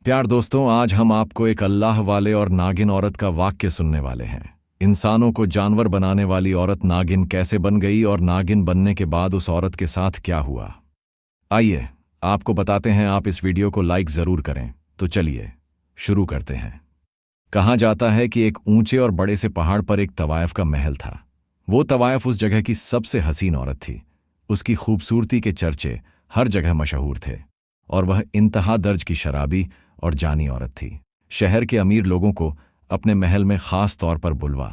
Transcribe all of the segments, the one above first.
प्यार दोस्तों, आज हम आपको एक अल्लाह वाले और नागिन औरत का वाक्य सुनने वाले हैं। इंसानों को जानवर बनाने वाली औरत नागिन कैसे बन गई और नागिन बनने के बाद उस औरत के साथ क्या हुआ, आइए आपको बताते हैं। आप इस वीडियो को लाइक जरूर करें। तो चलिए शुरू करते हैं। कहा जाता है कि एक ऊंचे और बड़े से पहाड़ पर एक तवायफ का महल था। वो तवायफ उस जगह की सबसे हसीन औरत थी। उसकी खूबसूरती के चर्चे हर जगह मशहूर थे और वह इंतहा दर्ज की शराबी और जानी औरत थी। शहर के अमीर लोगों को अपने महल में खास तौर पर बुलवा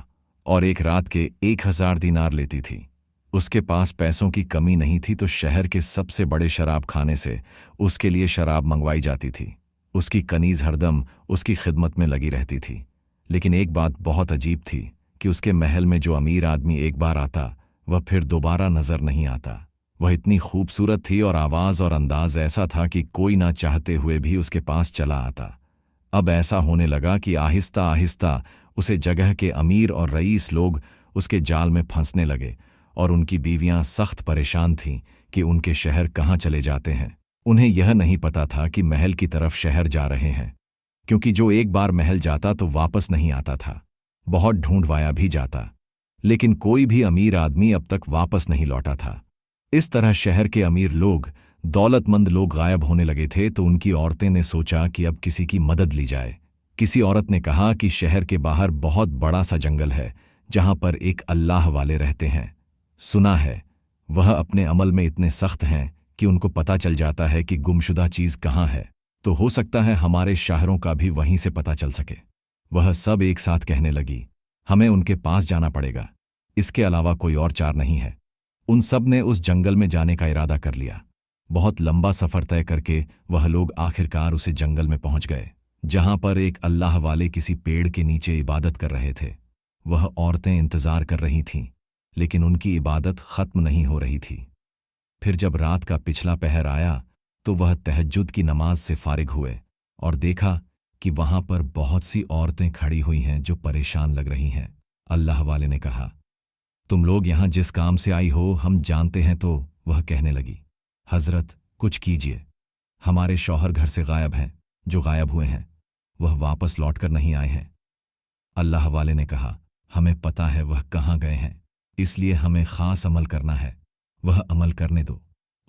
और एक रात के 1000 दीनार लेती थी। उसके पास पैसों की कमी नहीं थी तो शहर के सबसे बड़े शराब खाने से उसके लिए शराब मंगवाई जाती थी। उसकी कनीज हरदम उसकी खिदमत में लगी रहती थी। लेकिन एक बात बहुत अजीब थी कि उसके महल में जो अमीर आदमी एक बार आता वह फिर दोबारा नजर नहीं आता। वह इतनी खूबसूरत थी और आवाज और अंदाज ऐसा था कि कोई ना चाहते हुए भी उसके पास चला आता। अब ऐसा होने लगा कि आहिस्ता आहिस्ता उसे जगह के अमीर और रईस लोग उसके जाल में फंसने लगे और उनकी बीवियां सख्त परेशान थीं कि उनके शहर कहाँ चले जाते हैं। उन्हें यह नहीं पता था कि महल की तरफ शहर जा रहे हैं, क्योंकि जो एक बार महल जाता तो वापस नहीं आता था। बहुत ढूंढवाया भी जाता, लेकिन कोई भी अमीर आदमी अब तक वापस नहीं लौटा था। इस तरह शहर के अमीर लोग, दौलतमंद लोग गायब होने लगे थे तो उनकी औरतें ने सोचा कि अब किसी की मदद ली जाए। किसी औरत ने कहा कि शहर के बाहर बहुत बड़ा सा जंगल है जहां पर एक अल्लाह वाले रहते हैं। सुना है वह अपने अमल में इतने सख्त हैं कि उनको पता चल जाता है कि गुमशुदा चीज कहाँ है, तो हो सकता है हमारे शाहरों का भी वहीं से पता चल सके। वह सब एक साथ कहने लगी, हमें उनके पास जाना पड़ेगा, इसके अलावा कोई और चार नहीं है। उन सब ने उस जंगल में जाने का इरादा कर लिया। बहुत लंबा सफर तय करके वह लोग आखिरकार उसे जंगल में पहुंच गए, जहां पर एक अल्लाह वाले किसी पेड़ के नीचे इबादत कर रहे थे। वह औरतें इंतजार कर रही थीं, लेकिन उनकी इबादत खत्म नहीं हो रही थी। फिर जब रात का पिछला पहर आया तो वह तहज्जुद की नमाज से फारिग हुए और देखा कि वहां पर बहुत सी औरतें खड़ी हुई हैं जो परेशान लग रही हैं। अल्लाह वाले ने कहा, तुम लोग यहां जिस काम से आई हो हम जानते हैं। तो वह कहने लगी, हजरत कुछ कीजिए, हमारे शौहर घर से गायब हैं। जो गायब हुए हैं वह वापस लौटकर नहीं आए हैं। अल्लाह वाले ने कहा, हमें पता है वह कहाँ गए हैं, इसलिए हमें खास अमल करना है। वह अमल करने दो,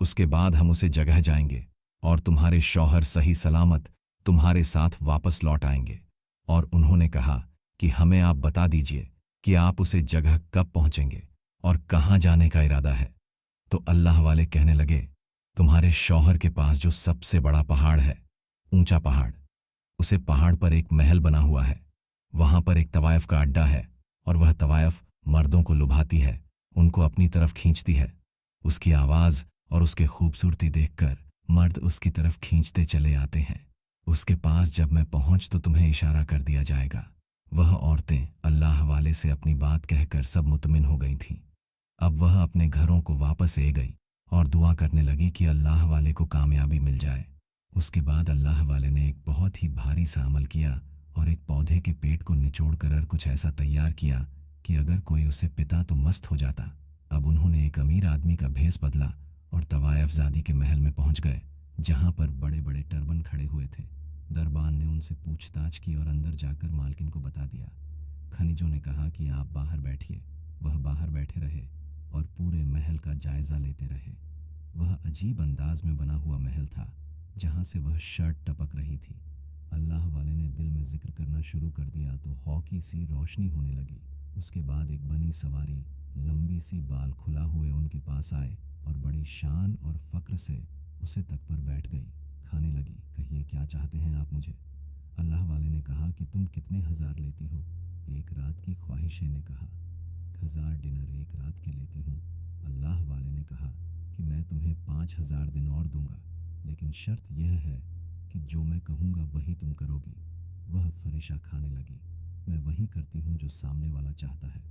उसके बाद हम उसे जगह जाएंगे और तुम्हारे शौहर सही सलामत तुम्हारे साथ वापस लौट आएंगे। और उन्होंने कहा कि हमें आप बता दीजिए कि आप उसे जगह कब पहुंचेंगे और कहां जाने का इरादा है। तो अल्लाह वाले कहने लगे, तुम्हारे शौहर के पास जो सबसे बड़ा पहाड़ है, ऊंचा पहाड़, उसे पहाड़ पर एक महल बना हुआ है। वहां पर एक तवायफ का अड्डा है और वह तवायफ मर्दों को लुभाती है, उनको अपनी तरफ खींचती है। उसकी आवाज और उसकी खूबसूरती देखकर मर्द उसकी तरफ खींचते चले आते हैं। उसके पास जब मैं पहुंच तो तुम्हें इशारा कर दिया जाएगा। वह औरतें अल्लाह वाले से अपनी बात कहकर सब मुतमिन हो गई थीं। अब वह अपने घरों को वापस ए गई और दुआ करने लगी कि अल्लाह वाले को कामयाबी मिल जाए। उसके बाद अल्लाह वाले ने एक बहुत ही भारी सा अमल किया और एक पौधे के पेट को निचोड़ कर कुछ ऐसा तैयार किया कि अगर कोई उसे पिता तो मस्त हो जाता। अब उन्होंने एक अमीर आदमी का भेस बदला और तवायफजादी के महल में पहुंच गए, जहां पर बड़े बड़े टर्बन खड़े हुए थे। दरबान ने उनसे पूछताछ की और अंदर जाकर मालकिन को बता दिया। खनिजों ने कहा कि आप बाहर बैठिए। वह बाहर बैठे रहे और पूरे महल का जायजा लेते रहे। वह अजीब अंदाज में बना हुआ महल था, जहां से वह शर्ट टपक रही थी। अल्लाह वाले ने दिल में जिक्र करना शुरू कर दिया तो हौकी सी रोशनी होने लगी। उसके बाद एक बनी सवारी लंबी सी बाल खुला हुए उनके पास आए और बड़ी शान और फक्र से उसे तक पर बैठ गई। खाने लगी, कहिए क्या चाहते हैं आप मुझे। अल्लाह वाले ने कहा कि तुम कितने हजार लेती हो। एक रात की ख्वाहिशें ने कहा, 1000 डिनर एक रात के लेती हूँ। अल्लाह वाले ने कहा कि मैं तुम्हें 5000 दिन और दूंगा, लेकिन शर्त यह है कि जो मैं कहूँगा वही तुम करोगी। वह फरिशा खाने लगी, मैं वही करती हूँ जो सामने वाला चाहता है।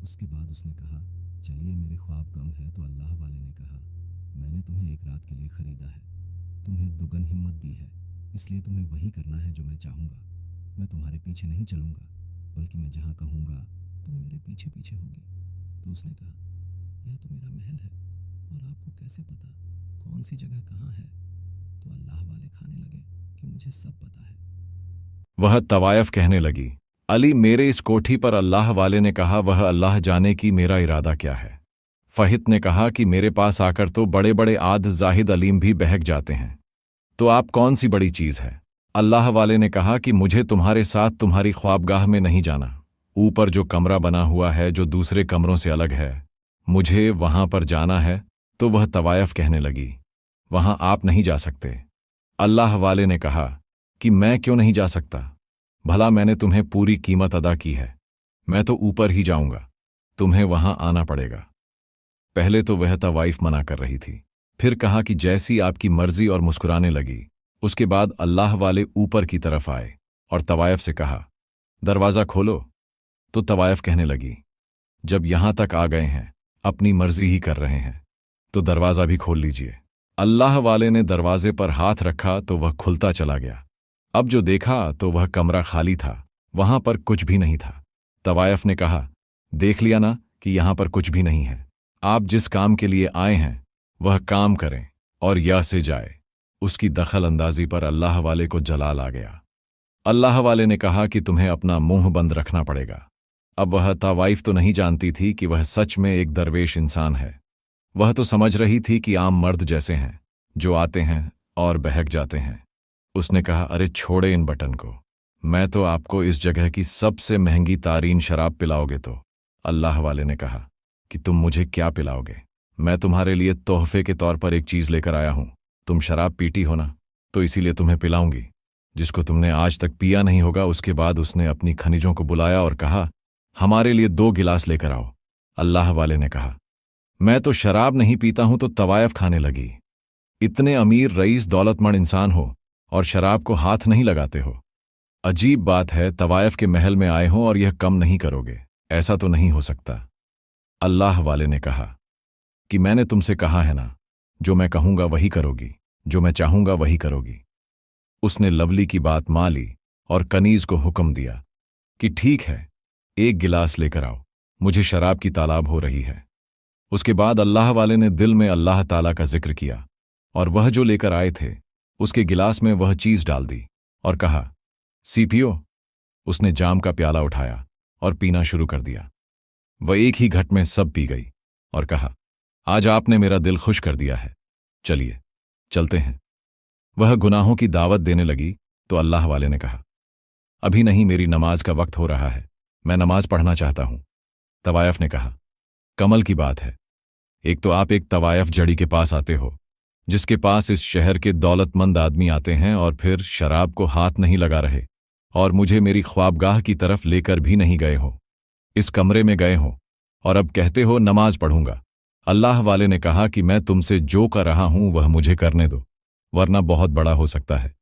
उसके बाद उसने कहा, चलिए मेरे ख्वाब कम है। तो अल्लाह वाले ने कहा, मैंने तुम्हें एक रात के लिए खरीदा है, तुम्हें दुगन हिम्मत दी है, इसलिए तुम्हें वही करना है जो मैं चाहूँगा। मैं तुम्हारे पीछे नहीं चलूँगा, बल्कि मैं जहाँ कहूँगा तुम मेरे पीछे पीछे होगी। तो उसने कहा, यह तो मेरा महल है और आपको कैसे पता कौन सी जगह कहाँ है। तो अल्लाह वाले खाने लगे कि मुझे सब पता है, वह तवायफ कहने लगी, अली, मेरे इस कोठी पर अल्लाह वाले ने कहा, वह अल्लाह जाने कि मेरा इरादा क्या है। फहित ने कहा कि मेरे पास आकर तो बड़े बड़े आद जाहिद अलीम भी बहक जाते हैं, तो आप कौन सी बड़ी चीज़ है। अल्लाह वाले ने कहा कि मुझे तुम्हारे साथ तुम्हारी ख्वाबगाह में नहीं जाना। ऊपर जो कमरा बना हुआ है जो दूसरे कमरों से अलग है, मुझे वहां पर जाना है। तो वह तवायफ कहने लगी, वहां आप नहीं जा सकते। अल्लाह वाले ने कहा कि मैं क्यों नहीं जा सकता, भला मैंने तुम्हें पूरी कीमत अदा की है, मैं तो ऊपर ही जाऊंगा, तुम्हें वहां आना पड़ेगा। पहले तो वह तवाइफ मना कर रही थी, फिर कहा कि जैसी आपकी मर्जी, और मुस्कुराने लगी। उसके बाद अल्लाह वाले ऊपर की तरफ आए और तवायफ से कहा, दरवाज़ा खोलो। तो तवायफ कहने लगी, जब यहां तक आ गए हैं, अपनी मर्जी ही कर रहे हैं, तो दरवाज़ा भी खोल लीजिए। अल्लाह वाले ने दरवाजे पर हाथ रखा तो वह खुलता चला गया। अब जो देखा तो वह कमरा खाली था, वहां पर कुछ भी नहीं था। तवायफ ने कहा, देख लिया ना कि यहां पर कुछ भी नहीं है। आप जिस काम के लिए आए हैं वह काम करें और या से जाए। उसकी दखल अंदाजी पर अल्लाह वाले को जलाल आ गया। अल्लाह वाले ने कहा कि तुम्हें अपना मुंह बंद रखना पड़ेगा। अब वह तवाइफ तो नहीं जानती थी कि वह सच में एक दरवेश इंसान है। वह तो समझ रही थी कि आम मर्द जैसे हैं, जो आते हैं और बहक जाते हैं। उसने कहा, अरे छोड़े इन बटन को, मैं तो आपको इस जगह की सबसे महंगी तारीन शराब पिलाओगे। तो अल्लाह वाले ने कहा कि तुम मुझे क्या पिलाओगे। मैं तुम्हारे लिए तोहफे के तौर पर एक चीज लेकर आया हूं। तुम शराब पीटी हो ना, तो इसीलिए तुम्हें पिलाऊंगी, जिसको तुमने आज तक पिया नहीं होगा। उसके बाद उसने अपनी खनिजों को बुलाया और कहा, हमारे लिए 2 गिलास लेकर आओ। अल्लाह वाले ने कहा, मैं तो शराब नहीं पीता हूं। तो तवायफ खाने लगी, इतने अमीर रईस दौलतमंद इंसान हो और शराब को हाथ नहीं लगाते हो। अजीब बात है, तवायफ के महल में आए हो और यह कम नहीं करोगे, ऐसा तो नहीं हो सकता। अल्लाह वाले ने कहा कि मैंने तुमसे कहा है ना, जो मैं कहूंगा वही करोगी, जो मैं चाहूंगा वही करोगी। उसने लवली की बात मान ली और कनीज को हुक्म दिया कि ठीक है, 1 गिलास लेकर आओ, मुझे शराब की तालाब हो रही है। उसके बाद अल्लाह वाले ने दिल में अल्लाह ताला का जिक्र किया और वह जो लेकर आए थे उसके गिलास में वह चीज डाल दी और कहा, सीपियो। उसने जाम का प्याला उठाया और पीना शुरू कर दिया। वह एक ही घट में सब पी गई और कहा, आज आपने मेरा दिल खुश कर दिया है, चलिए चलते हैं। वह गुनाहों की दावत देने लगी तो अल्लाह वाले ने कहा, अभी नहीं, मेरी नमाज का वक्त हो रहा है, मैं नमाज पढ़ना चाहता हूं। तवायफ ने कहा, कमल की बात है, एक तो आप एक तवायफ जड़ी के पास आते हो, जिसके पास इस शहर के दौलतमंद आदमी आते हैं, और फिर शराब को हाथ नहीं लगा रहे, और मुझे मेरी ख्वाबगाह की तरफ लेकर भी नहीं गए हो, इस कमरे में गए हो और अब कहते हो नमाज पढ़ूंगा। अल्लाह वाले ने कहा कि मैं तुमसे जो कर रहा हूं वह मुझे करने दो, वरना बहुत बड़ा हो सकता है।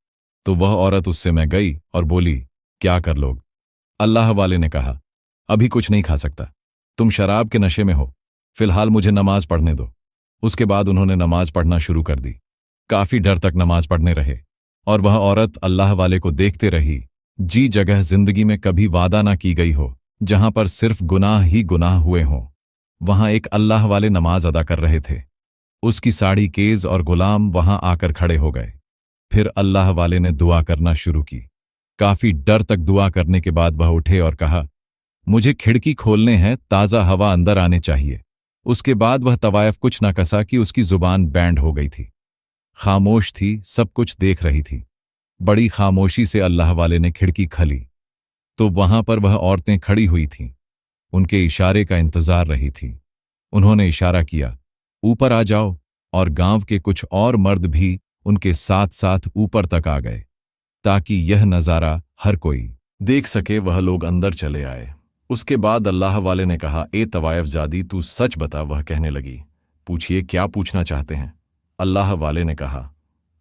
तो वह औरत उससे मैं गई और बोली, क्या कर लोग। अल्लाह वाले ने कहा, अभी कुछ नहीं खा सकता, तुम शराब के नशे में हो, फिलहाल मुझे नमाज पढ़ने दो। उसके बाद उन्होंने नमाज पढ़ना शुरू कर दी। काफी डर तक नमाज पढ़ने रहे और वह औरत अल्लाह वाले को देखते रही। जी जगह जिंदगी में कभी वादा ना की गई हो, जहां पर सिर्फ गुनाह ही गुनाह हुए हों, वहां एक अल्लाह वाले नमाज अदा कर रहे थे। उसकी साड़ी केज और गुलाम वहां आकर खड़े हो गए। फिर अल्लाह वाले ने दुआ करना शुरू की। काफी डर तक दुआ करने के बाद वह उठे और कहा, मुझे खिड़की खोलने हैं, ताज़ा हवा अंदर आने चाहिए। उसके बाद वह तवायफ कुछ न कसा कि उसकी जुबान बैंड हो गई थी। खामोश थी, सब कुछ देख रही थी। बड़ी खामोशी से अल्लाह वाले ने खिड़की खोली तो वहां पर वह औरतें खड़ी हुई थीं। उनके इशारे का इंतजार रही थी। उन्होंने इशारा किया, ऊपर आ जाओ, और गांव के कुछ और मर्द भी उनके साथ साथ ऊपर तक आ गए ताकि यह नज़ारा हर कोई देख सके। वह लोग अंदर चले आए। उसके बाद अल्लाह वाले ने कहा, ए तवायफ जादी, तू सच बता। वह कहने लगी, पूछिए, क्या पूछना चाहते हैं। अल्लाह वाले ने कहा,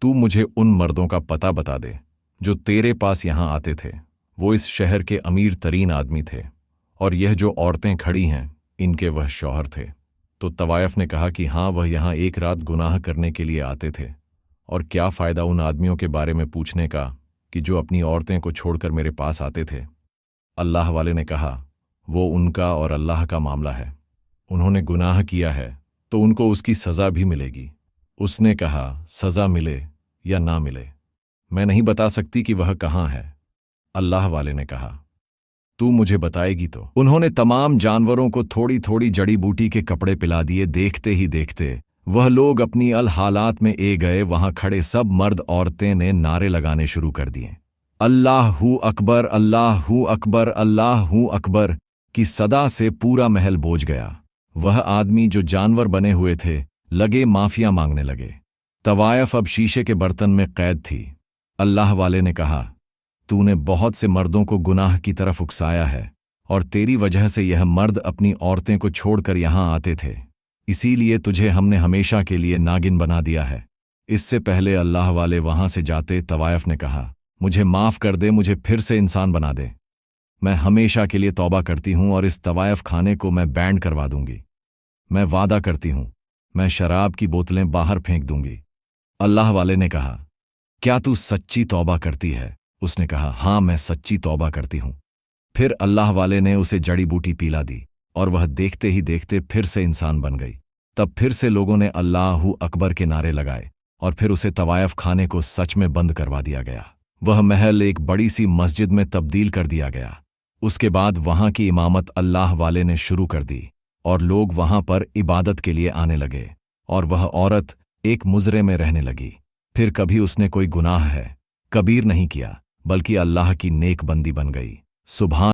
तू मुझे उन मर्दों का पता बता दे जो तेरे पास यहां आते थे। वो इस शहर के अमीर तरीन आदमी थे, और यह जो औरतें खड़ी हैं इनके वह शौहर थे। तो तवायफ ने कहा कि हाँ, वह यहाँ एक रात गुनाह करने के लिए आते थे, और क्या फ़ायदा उन आदमियों के बारे में पूछने का कि जो अपनी औरतें को छोड़कर मेरे पास आते थे। अल्लाह वाले ने कहा, वो उनका और अल्लाह का मामला है। उन्होंने गुनाह किया है तो उनको उसकी सज़ा भी मिलेगी। उसने कहा, सज़ा मिले या ना मिले, मैं नहीं बता सकती कि वह कहाँ है। अल्लाह वाले ने कहा, तू मुझे बताएगी तो। उन्होंने तमाम जानवरों को थोड़ी थोड़ी जड़ी बूटी के कपड़े पिला दिए। देखते ही देखते वह लोग अपनी अल हालात में ए गए। वहां खड़े सब मर्द औरतें ने नारे लगाने शुरू कर दिए। अल्लाहू अकबर, अल्लाहू अकबर, अल्लाहू अकबर की सदा से पूरा महल बोझ गया। वह आदमी जो जानवर बने हुए थे लगे माफिया मांगने लगे। तवायफ अब शीशे के बर्तन में कैद थी। अल्लाह वाले ने कहा, तूने बहुत से मर्दों को गुनाह की तरफ उकसाया है और तेरी वजह से यह मर्द अपनी औरतें को छोड़कर यहां आते थे, इसीलिए तुझे हमने हमेशा के लिए नागिन बना दिया है। इससे पहले अल्लाह वाले वहां से जाते तवायफ ने कहा, मुझे माफ कर दे, मुझे फिर से इंसान बना दे। मैं हमेशा के लिए तौबा करती हूं और इस तवायफ खाने को मैं बैंड करवा दूंगी। मैं वादा करती हूं, मैं शराब की बोतलें बाहर फेंक दूंगी। अल्लाह वाले ने कहा, क्या तू सच्ची तौबा करती है? उसने कहा, हाँ मैं सच्ची तौबा करती हूं। फिर अल्लाह वाले ने उसे जड़ी बूटी पिला दी और वह देखते ही देखते फिर से इंसान बन गई। तब फिर से लोगों ने अल्लाहू अकबर के नारे लगाए और फिर उसे तवायफ खाने को सच में बंद करवा दिया गया। वह महल एक बड़ी सी मस्जिद में तब्दील कर दिया गया। उसके बाद वहां की इमामत अल्लाह वाले ने शुरू कर दी और लोग वहां पर इबादत के लिए आने लगे और वह औरत एक मुजरे में रहने लगी। फिर कभी उसने कोई गुनाह है कबीर नहीं किया, बल्कि अल्लाह की नेक बंदी बन गई। सुभान